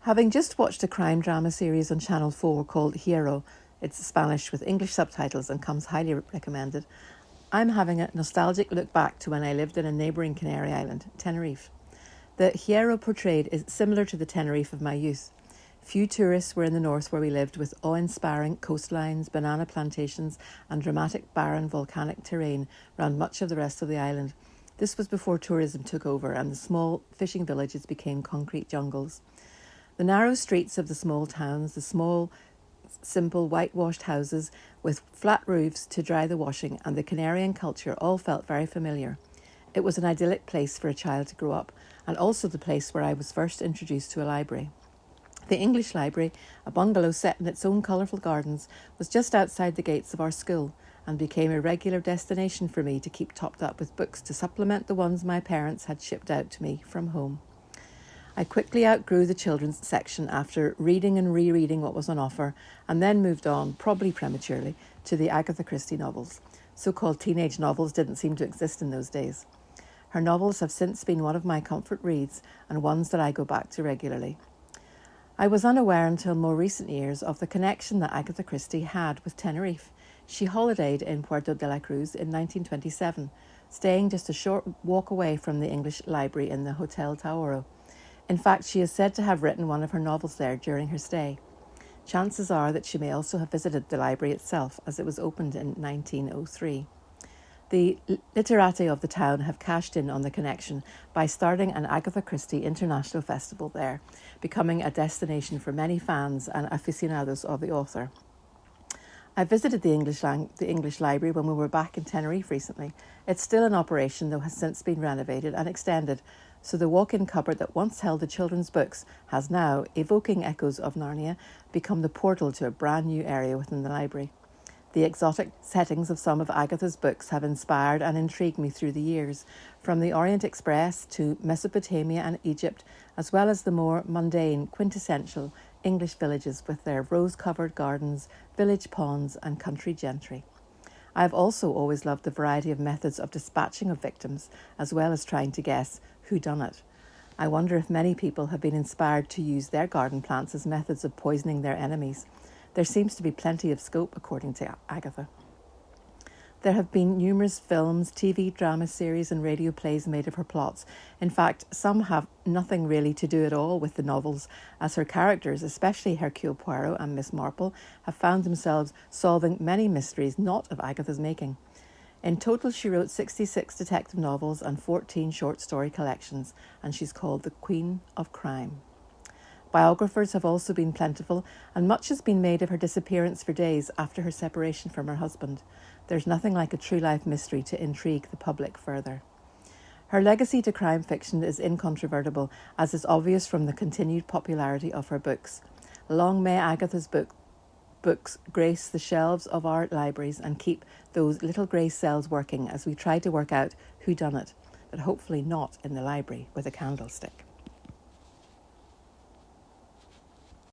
Having just watched a crime drama series on Channel 4 called Hierro, it's Spanish with English subtitles and comes highly recommended, I'm having a nostalgic look back to when I lived in a neighbouring Canary island, Tenerife. The Hierro portrayed is similar to the Tenerife of my youth. Few tourists were in the north where we lived, with awe-inspiring coastlines, banana plantations and dramatic barren volcanic terrain round much of the rest of the island. This was before tourism took over and the small fishing villages became concrete jungles. The narrow streets of the small towns, the small, simple whitewashed houses with flat roofs to dry the washing, and the Canarian culture all felt very familiar. It was an idyllic place for a child to grow up, and also the place where I was first introduced to a library. The English library, a bungalow set in its own colourful gardens, was just outside the gates of our school and became a regular destination for me to keep topped up with books to supplement the ones my parents had shipped out to me from home. I quickly outgrew the children's section after reading and rereading what was on offer, and then moved on, probably prematurely, to the Agatha Christie novels. So-called teenage novels didn't seem to exist in those days. Her novels have since been one of my comfort reads and ones that I go back to regularly. I was unaware until more recent years of the connection that Agatha Christie had with Tenerife. She holidayed in Puerto de la Cruz in 1927, staying just a short walk away from the English library in the Hotel Tauro. In fact, she is said to have written one of her novels there during her stay. Chances are that she may also have visited the library itself, as it was opened in 1903. The literati of the town have cashed in on the connection by starting an Agatha Christie International Festival there, becoming a destination for many fans and aficionados of the author. I visited the English library when we were back in Tenerife recently. It's still in operation, though has since been renovated and extended, so the walk-in cupboard that once held the children's books has now, evoking echoes of Narnia, become the portal to a brand new area within the library. The exotic settings of some of Agatha's books have inspired and intrigued me through the years, from the Orient Express to Mesopotamia and Egypt, as well as the more mundane, quintessential English villages with their rose-covered gardens, village ponds and country gentry. I have also always loved the variety of methods of dispatching of victims, as well as trying to guess who done it. I wonder if many people have been inspired to use their garden plants as methods of poisoning their enemies. There seems to be plenty of scope, according to Agatha. There have been numerous films, TV drama series and radio plays made of her plots. In fact, some have nothing really to do at all with the novels, as her characters, especially Hercule Poirot and Miss Marple, have found themselves solving many mysteries not of Agatha's making. In total, she wrote 66 detective novels and 14 short story collections, and she's called the Queen of Crime. Biographers have also been plentiful, and much has been made of her disappearance for days after her separation from her husband. There's nothing like a true-life mystery to intrigue the public further. Her legacy to crime fiction is incontrovertible, as is obvious from the continued popularity of her books. Long may Agatha's books grace the shelves of our libraries and keep those little grey cells working as we try to work out who done it, but hopefully not in the library with a candlestick.